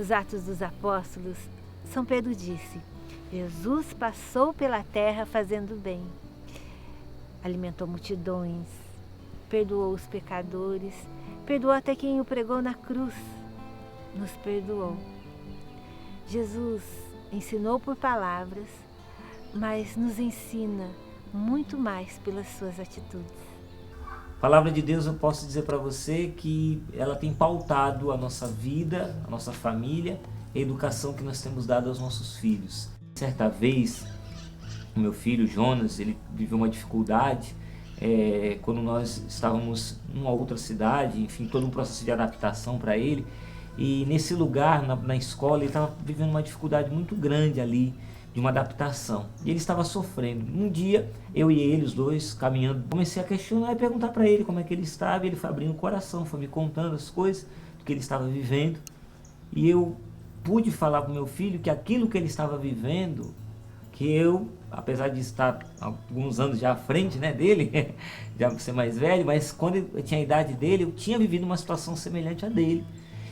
Nos Atos dos Apóstolos, São Pedro disse: Jesus passou pela terra fazendo bem. Alimentou multidões, perdoou os pecadores, perdoou até quem o pregou na cruz. Nos perdoou. Jesus ensinou por palavras, mas nos ensina muito mais pelas suas atitudes. A palavra de Deus, eu posso dizer para você que ela tem pautado a nossa vida, a nossa família, a educação que nós temos dado aos nossos filhos. Certa vez, o meu filho Jonas, ele viveu uma dificuldade quando nós estávamos em uma outra cidade, enfim, todo um processo de adaptação para ele. E nesse lugar, na escola, ele estava vivendo uma dificuldade muito grande ali, de uma adaptação. E ele estava sofrendo. Um dia, eu e ele, os dois, caminhando, comecei a questionar e perguntar para ele como é que ele estava. E ele foi abrindo o coração, foi me contando as coisas do que ele estava vivendo. E eu pude falar para o meu filho que aquilo que ele estava vivendo, que eu, apesar de estar alguns anos já à frente, né, dele, já por ser mais velho, mas quando eu tinha a idade dele, eu tinha vivido uma situação semelhante à dele.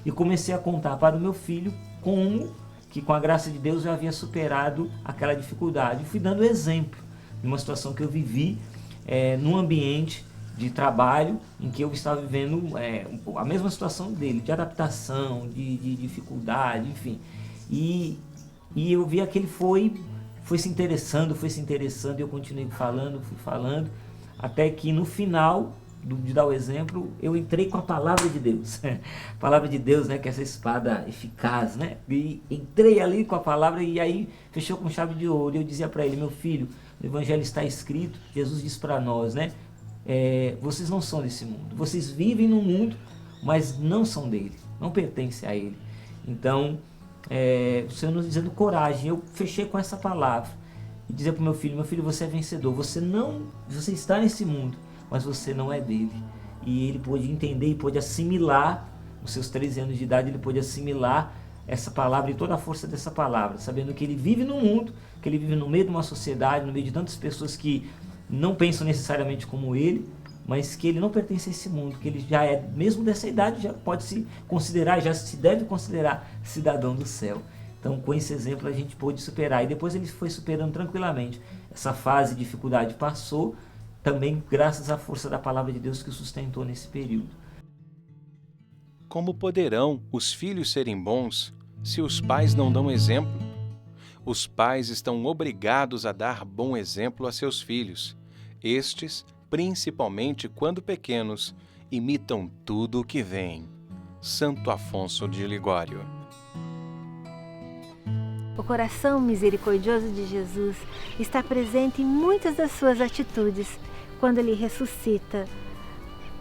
E comecei a contar para o meu filho como que com a graça de Deus eu havia superado aquela dificuldade. Fui dando exemplo de uma situação que eu vivi num ambiente de trabalho em que eu estava vivendo a mesma situação dele, de adaptação, de dificuldade, enfim. E eu via que ele foi se interessando, e eu continuei falando, fui falando, até que no final de dar o exemplo, eu entrei com a palavra de Deus. A palavra de Deus, né, que é essa espada eficaz, né? E entrei ali com a palavra e aí fechou com chave de ouro. E eu dizia para ele: meu filho, no Evangelho está escrito, Jesus diz para nós, né? Vocês não são desse mundo. Vocês vivem no mundo, mas não são dele, não pertencem a ele. Então, o Senhor nos dizendo coragem. Eu fechei com essa palavra e dizia para o meu filho: você é vencedor. Você está nesse mundo, mas você não é dele. E ele pôde entender e pôde assimilar, nos seus 13 anos de idade, ele pôde assimilar essa palavra e toda a força dessa palavra, sabendo que ele vive no mundo, que ele vive no meio de uma sociedade, no meio de tantas pessoas que não pensam necessariamente como ele, mas que ele não pertence a esse mundo, que ele já é, mesmo dessa idade, já pode se considerar, já se deve considerar cidadão do céu. Então, com esse exemplo, a gente pôde superar. E depois ele foi superando tranquilamente. Essa fase de dificuldade passou, também graças à força da palavra de Deus que o sustentou nesse período. Como poderão os filhos serem bons se os pais não dão exemplo? Os pais estão obrigados a dar bom exemplo a seus filhos. Estes, principalmente quando pequenos, imitam tudo o que veem. Santo Afonso de Ligório. O coração misericordioso de Jesus está presente em muitas das suas atitudes, quando ele ressuscita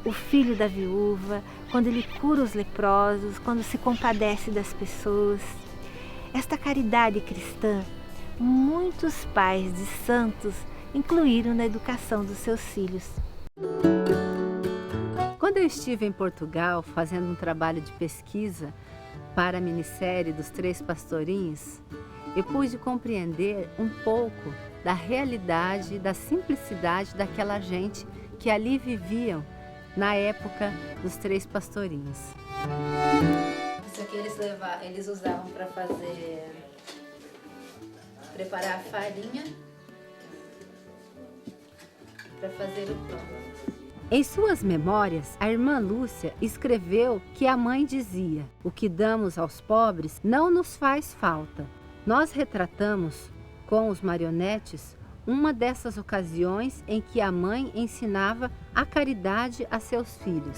o filho da viúva, quando ele cura os leprosos, quando se compadece das pessoas. Esta caridade cristã, muitos pais de santos incluíram na educação dos seus filhos. Quando eu estive em Portugal fazendo um trabalho de pesquisa para a minissérie dos Três Pastorinhos, eu pude compreender um pouco da realidade e da simplicidade daquela gente que ali viviam na época dos Três Pastorinhos. Isso aqui eles usavam para preparar a farinha para fazer o pão. Em suas memórias, a irmã Lúcia escreveu que a mãe dizia: o que damos aos pobres não nos faz falta. Nós retratamos com os marionetes uma dessas ocasiões em que a mãe ensinava a caridade a seus filhos.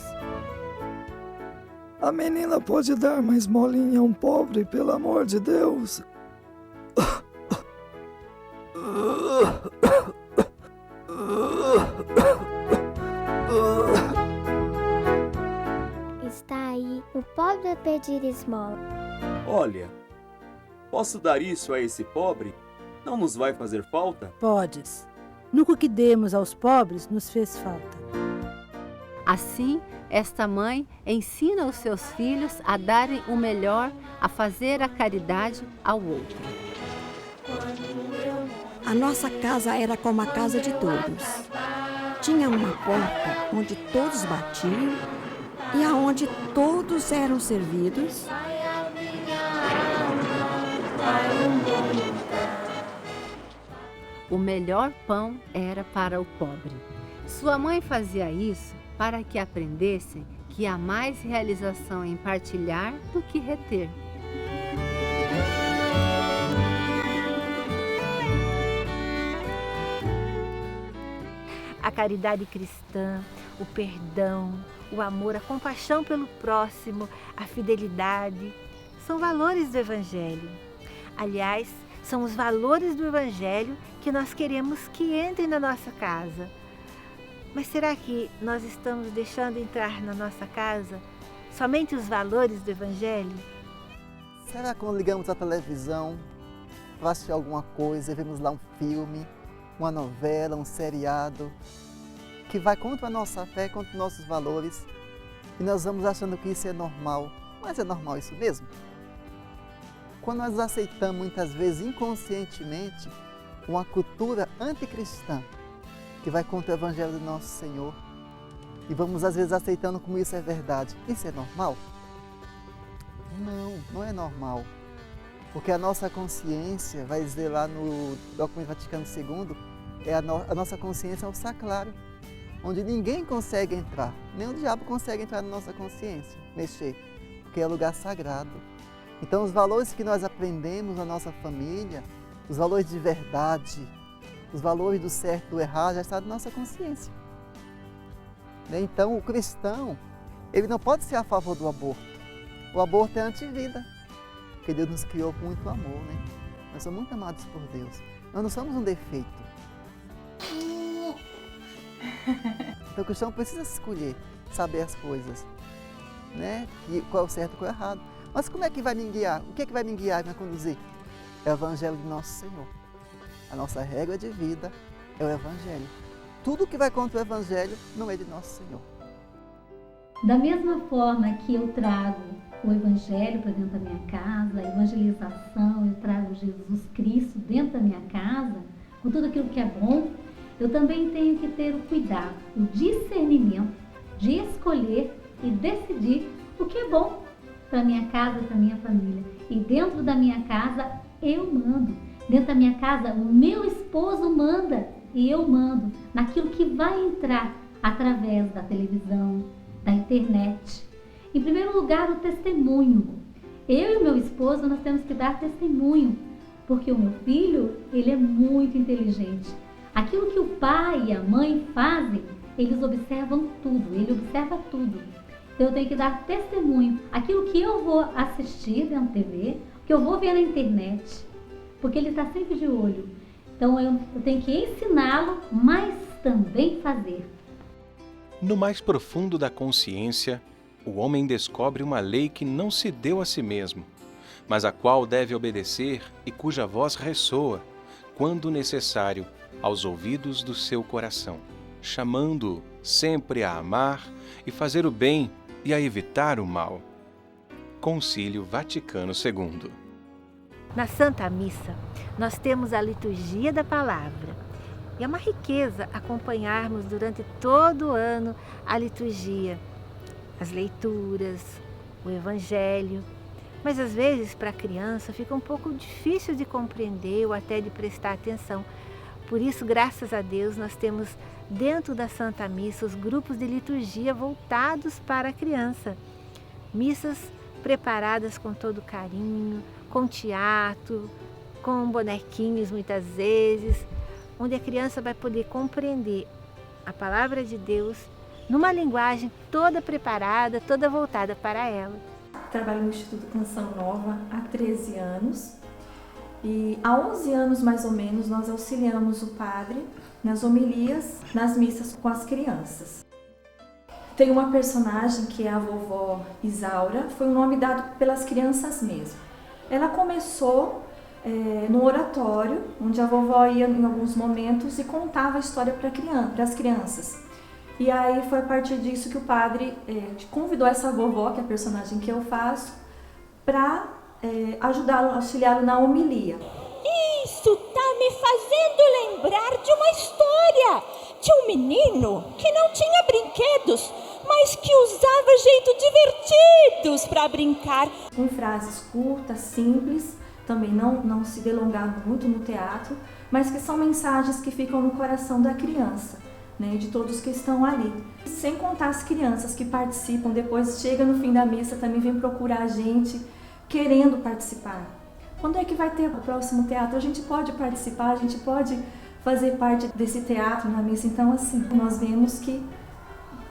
A menina pode dar mais molinha a um pobre, pelo amor de Deus. Está aí o pobre a pedir esmola. Olha, posso dar isso a esse pobre? Não nos vai fazer falta? Podes. Nunca que demos aos pobres nos fez falta. Assim, esta mãe ensina os seus filhos a darem o melhor, a fazer a caridade ao outro. A nossa casa era como a casa de todos. Tinha uma porta onde todos batiam e aonde todos eram servidos. O melhor pão era para o pobre. Sua mãe fazia isso para que aprendessem que há mais realização em partilhar do que reter. A caridade cristã, o perdão, o amor, a compaixão pelo próximo, a fidelidade, são valores do Evangelho. Aliás, são os valores do Evangelho que nós queremos que entrem na nossa casa. Mas será que nós estamos deixando entrar na nossa casa somente os valores do Evangelho? Será que quando ligamos a televisão para assistir alguma coisa, vemos lá um filme, uma novela, um seriado, que vai contra a nossa fé, contra os nossos valores, e nós vamos achando que isso é normal? Mas é normal isso mesmo? Quando nós aceitamos muitas vezes inconscientemente uma cultura anticristã, que vai contra o Evangelho do nosso Senhor, e vamos às vezes aceitando como isso é verdade, isso é normal? Não, não é normal. Porque a nossa consciência, vai dizer lá no documento Vaticano II, a nossa consciência é o sacrário, onde ninguém consegue entrar, nem o diabo consegue entrar na nossa consciência, mexer, porque é lugar sagrado. Então os valores que nós aprendemos na nossa família, os valores de verdade, os valores do certo e do errado, já estão na nossa consciência. Então o cristão, ele não pode ser a favor do aborto. O aborto é antivida, porque Deus nos criou com muito amor, né? Nós somos muito amados por Deus. Nós não somos um defeito. Então o cristão precisa escolher, saber as coisas, né? Qual é o certo e qual é o errado. Mas como é que vai me guiar? O que é que vai me guiar e me conduzir? É o Evangelho de Nosso Senhor. A nossa regra de vida é o Evangelho. Tudo que vai contra o Evangelho não é de Nosso Senhor. Da mesma forma que eu trago o Evangelho para dentro da minha casa, a evangelização, eu trago Jesus Cristo dentro da minha casa, com tudo aquilo que é bom, eu também tenho que ter o cuidado, o discernimento de escolher e decidir o que é bom para minha casa, para minha família. E dentro da minha casa eu mando. Dentro da minha casa o meu esposo manda e eu mando naquilo que vai entrar através da televisão, da internet. Em primeiro lugar, o testemunho. Eu e o meu esposo, nós temos que dar testemunho, porque o meu filho, ele é muito inteligente. Aquilo que o pai e a mãe fazem, eles observam tudo, ele observa tudo. Então eu tenho que dar testemunho. Aquilo que eu vou assistir na TV, que eu vou ver na internet, porque ele está sempre de olho. Então eu tenho que ensiná-lo, mas também fazer. No mais profundo da consciência, o homem descobre uma lei que não se deu a si mesmo, mas a qual deve obedecer e cuja voz ressoa, quando necessário, aos ouvidos do seu coração, chamando-o sempre a amar e fazer o bem e a evitar o mal. Concílio Vaticano II. Na Santa Missa, nós temos a liturgia da palavra. E é uma riqueza acompanharmos durante todo o ano a liturgia, as leituras, o Evangelho. Mas às vezes para a criança fica um pouco difícil de compreender ou até de prestar atenção. Por isso, graças a Deus, nós temos dentro da Santa Missa os grupos de liturgia voltados para a criança. Missas preparadas com todo carinho, com teatro, com bonequinhos muitas vezes, onde a criança vai poder compreender a palavra de Deus numa linguagem toda preparada, toda voltada para ela. Trabalho no Instituto Canção Nova há 13 anos e há 11 anos mais ou menos nós auxiliamos o padre nas homilias, nas missas com as crianças. Tem uma personagem que é a vovó Isaura, foi um nome dado pelas crianças mesmo. Ela começou no oratório, onde a vovó ia em alguns momentos e contava a história para as crianças. E aí foi a partir disso que o padre convidou essa vovó, que é a personagem que eu faço, para ajudá-lo, auxiliá-lo na homilia. Isso tá me fazendo lembrar de uma história de um menino que não tinha brinquedos, mas que usava jeitos divertidos para brincar. Com frases curtas, simples, também não se delongar muito no teatro, mas que são mensagens que ficam no coração da criança, né, de todos que estão ali. Sem contar as crianças que participam, depois chega no fim da missa, também vem procurar a gente, querendo participar. Quando é que vai ter o próximo teatro? A gente pode participar, a gente pode fazer parte desse teatro na missa. Então, assim, nós vemos que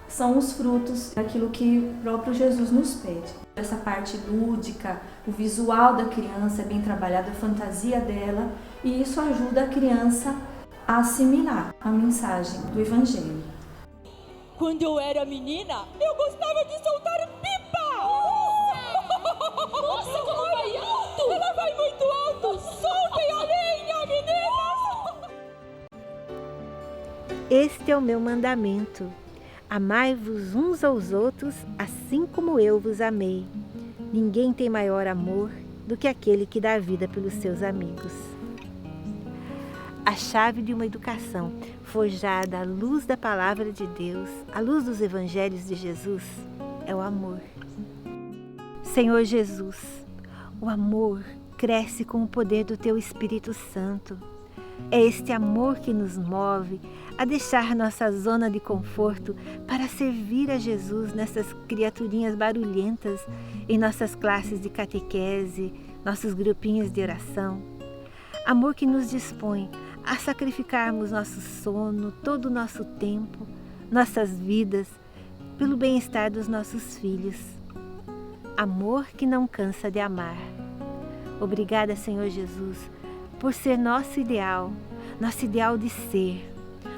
são os frutos daquilo que o próprio Jesus nos pede. Essa parte lúdica, o visual da criança é bem trabalhado, a fantasia dela, e isso ajuda a criança a assimilar a mensagem do Evangelho. Quando eu era menina, eu gostava de soltar pipa! Nossa, como vai alto! Ela vai muito alto! Soltem a lenha, meninas! Este é o meu mandamento. Amai-vos uns aos outros, assim como eu vos amei. Ninguém tem maior amor do que aquele que dá a vida pelos seus amigos. A chave de uma educação forjada à luz da palavra de Deus, à luz dos evangelhos de Jesus, é o amor. Senhor Jesus, o amor cresce com o poder do Teu Espírito Santo. É este amor que nos move a deixar nossa zona de conforto para servir a Jesus nessas criaturinhas barulhentas em nossas classes de catequese, nossos grupinhos de oração. Amor que nos dispõe a sacrificarmos nosso sono, todo o nosso tempo, nossas vidas, pelo bem-estar dos nossos filhos. Amor que não cansa de amar. Obrigada, Senhor Jesus, por ser nosso ideal de ser,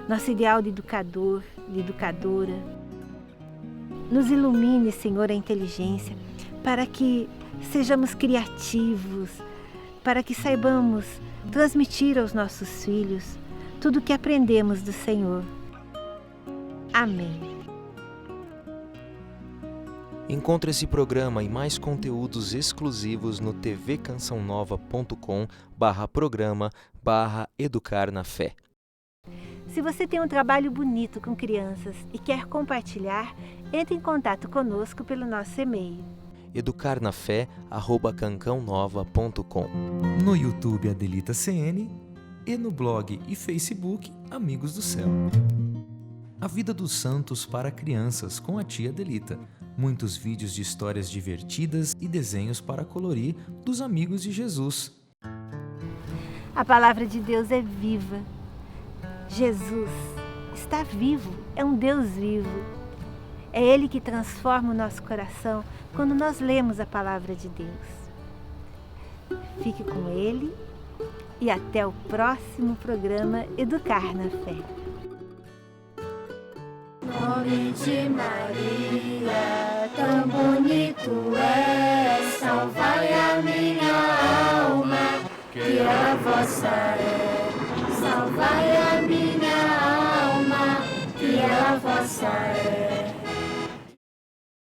nosso ideal de educador, de educadora. Nos ilumine, Senhor, a inteligência, para que sejamos criativos, para que saibamos transmitir aos nossos filhos tudo o que aprendemos do Senhor. Amém. Encontre esse programa e mais conteúdos exclusivos no tvcançãonova.com/programa/Educar na Fé. Se você tem um trabalho bonito com crianças e quer compartilhar, entre em contato conosco pelo nosso e-mail. educarnafé@cancãonova.com. No YouTube Adelita CN e no blog e Facebook Amigos do Céu. A vida dos santos para crianças com a tia Adelita. Muitos vídeos de histórias divertidas e desenhos para colorir dos amigos de Jesus. A palavra de Deus é viva. Jesus está vivo, é um Deus vivo. É Ele que transforma o nosso coração quando nós lemos a palavra de Deus. Fique com Ele e até o próximo programa Educar na Fé. Nome de Maria, tão bonito é, salvai a minha alma, que a vossa é. Salvai a minha alma, que a vossa é.